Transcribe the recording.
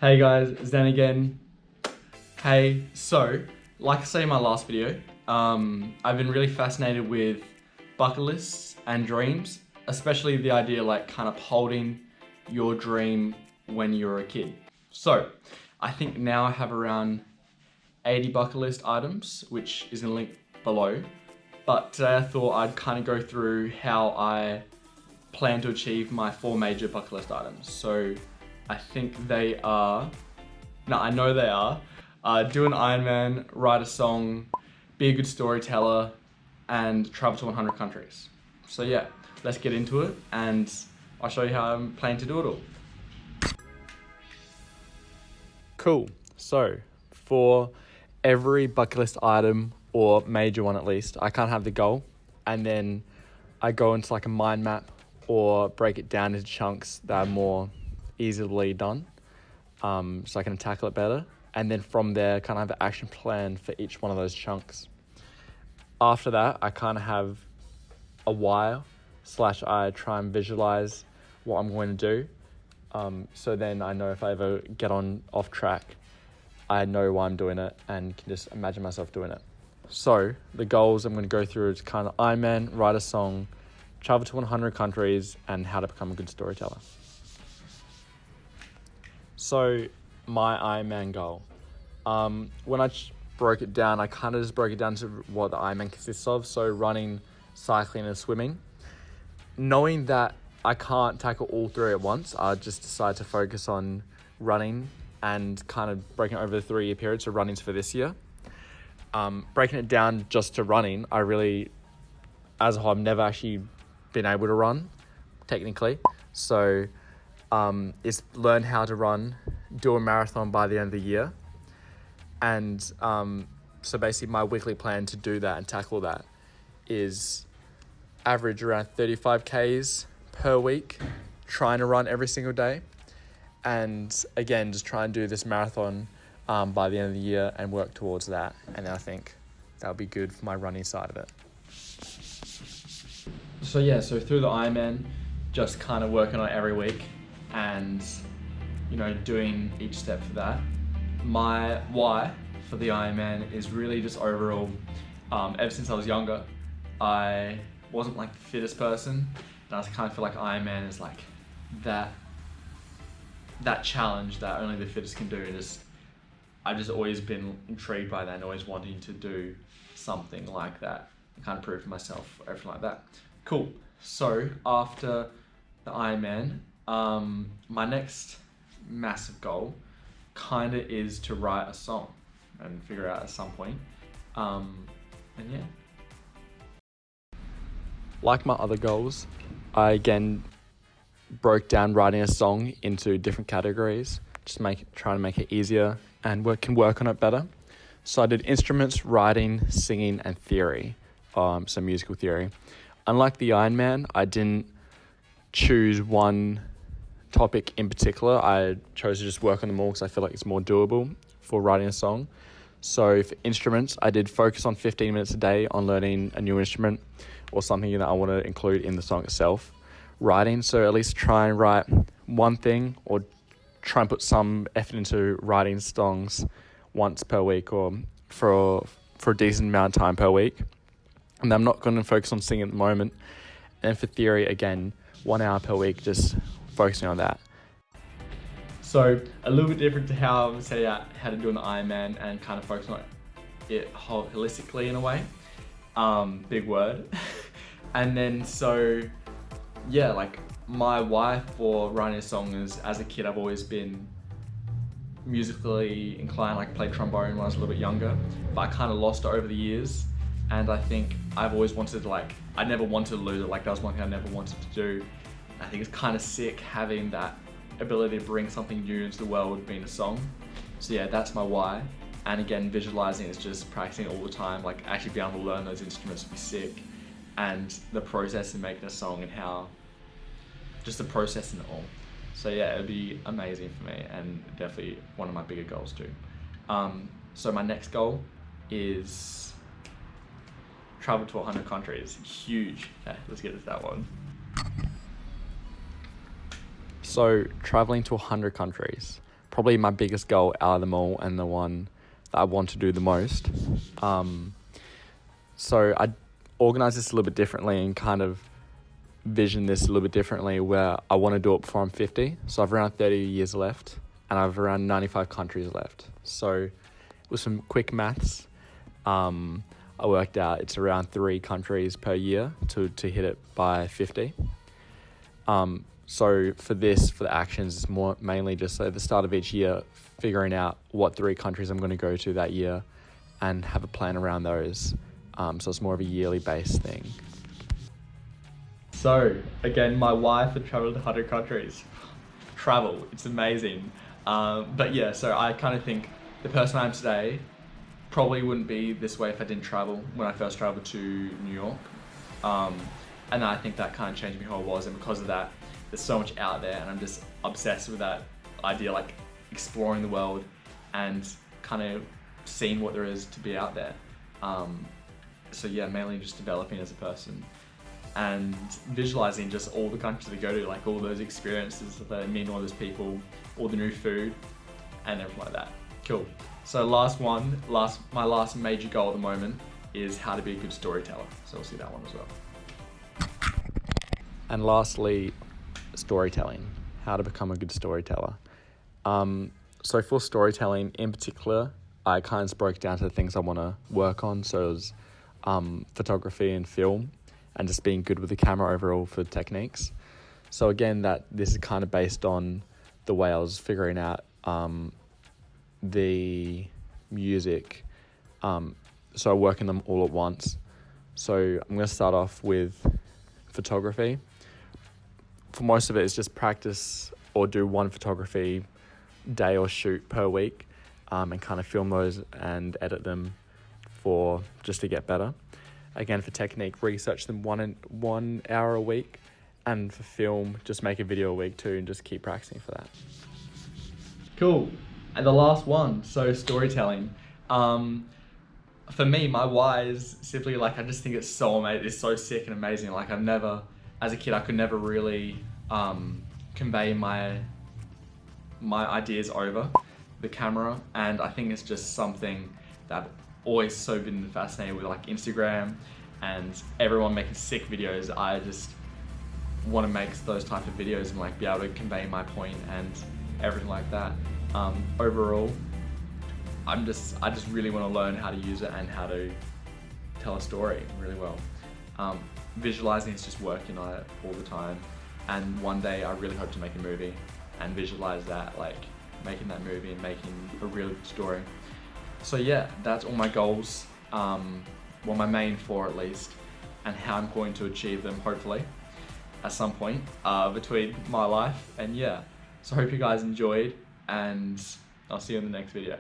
Hey guys, Zen again. Hey, so, like I said in my last video, I've been really fascinated with bucket lists and dreams, especially the idea like kind of holding your dream when you're a kid. So, I think now I have around 80 bucket list items, which is in the link below. But today I thought I'd kind of go through how I plan to achieve my 4 major bucket list items. So I think they are, no, I know they are, do an Ironman, write a song, be a good storyteller, and travel to 100 countries. So yeah, let's get into it and I'll show you how I'm planning to do it all. Cool, so for every bucket list item, or major one at least, I can't have the goal, and then I go into like a mind map or break it down into chunks that are more easily done, so I can tackle it better. And then from there, kind of have an action plan for each one of those chunks. After that, I kind of have a why / I try and visualize what I'm going to do. So then I know if I ever get off track, I know why I'm doing it and can just imagine myself doing it. So the goals I'm going to go through is kind of Ironman, write a song, travel to 100 countries, and how to become a good storyteller. So my Ironman goal. When I broke it down, I kind of just broke it down to what the Ironman consists of. So running, cycling, and swimming. Knowing that I can't tackle all 3 at once, I just decided to focus on running and kind of breaking it over the 3-year period. So running's for this year. Breaking it down just to running, I really, as a whole, I've never actually been able to run, technically. So is learn how to run, do a marathon by the end of the year. And so basically my weekly plan to do that and tackle that is average around 35 Ks per week, trying to run every single day. And again, just try and do this marathon by the end of the year and work towards that. And then I think that'll be good for my running side of it. So yeah, so through the Ironman, just kind of working on it every week and, you know, doing each step for that. My why for the Ironman is really just overall, ever since I was younger, I wasn't like the fittest person. And I kind of feel like Ironman is like that challenge that only the fittest can do. I've just always been intrigued by that and always wanting to do something like that and kind of prove to myself, everything like that. Cool. So after the Ironman, my next massive goal kind of is to write a song and figure out at some point. And yeah. Like my other goals, I again broke down writing a song into different categories, just trying to make it easier and can work on it better. So I did instruments, writing, singing, and theory, so musical theory. Unlike the Ironman, I didn't choose one topic in particular. I chose to just work on them all because I feel like it's more doable for writing a song. So for instruments, I did focus on 15 minutes a day on learning a new instrument or something that I want to include in the song itself. Writing, so at least try and write one thing or try and put some effort into writing songs once per week or for a decent amount of time per week. And I'm not going to focus on singing at the moment. And for theory, again, 1 hour per week, just focusing on that. So a little bit different to how I set out how to do an Ironman and kind of focus on it holistically in a way. Big word. And then so, yeah, like my why for writing a song is, as a kid, I've always been musically inclined, like played trombone when I was a little bit younger, but I kind of lost it over the years. And I think I've always wanted to I never wanted to lose it. Like that was one thing I never wanted to do. I think it's kind of sick having that ability to bring something new into the world being a song. So yeah, that's my why. And again, visualizing is just practicing all the time, like actually being able to learn those instruments would be sick. And the process in making a song and how, just the process in it all. So yeah, it'd be amazing for me and definitely one of my bigger goals too. So my next goal is travel to 100 countries. Huge. Okay, let's get to that one. So traveling to 100 countries. probably my biggest goal out of them all and the one that I want to do the most. So I organize this a little bit differently and kind of vision this a little bit differently, where I want to do it before I'm 50. So I've around 30 years left and I've around 95 countries left. So with some quick maths, I worked out it's around 3 countries per year to hit it by 50. So for the actions, it's more mainly just at the start of each year, figuring out what 3 countries I'm going to go to that year and have a plan around those. So it's more of a yearly based thing. So again, my wife had traveled to 100 countries. Travel, it's amazing. But yeah, so I kind of think the person I am today probably wouldn't be this way if I didn't travel when I first traveled to New York. And I think that kind of changed me who I was, and because of that, there's so much out there and I'm just obsessed with that idea, like exploring the world and kind of seeing what there is to be out there. So yeah, mainly just developing as a person and visualizing just all the countries to go to, like all those experiences that I meet all those people, all the new food and everything like that. Cool. So my last major goal at the moment is how to be a good storyteller. So we'll see that one as well. And lastly, storytelling, how to become a good storyteller. So for storytelling in particular, I kind of broke down to the things I want to work on. So it was photography and film, and just being good with the camera overall for techniques. So again, this is kind of based on the way I was figuring out the music. So working them all at once. So I'm going to start off with photography. For most of it, it's just practice or do one photography day or shoot per week, and kind of film those and edit them just to get better. Again, for technique, research them 1 hour a week, and for film, just make a video a week too, and just keep practicing for that. Cool. And the last one, so storytelling. For me, my why is simply like, I just think it's so amazing. It's so sick and amazing. Like as a kid, I could never really convey my ideas over the camera, and I think it's just something that I've always so been fascinated with, like Instagram and everyone making sick videos. I just want to make those type of videos and like be able to convey my point and everything like that. Overall, I just really want to learn how to use it and how to tell a story really well. Visualizing is just working on it all the time, and one day I really hope to make a movie and visualize that, like making that movie and making a really good story. So yeah, that's all my goals, well, my main 4 at least, and how I'm going to achieve them hopefully at some point between my life. And yeah, so I hope you guys enjoyed, and I'll see you in the next video.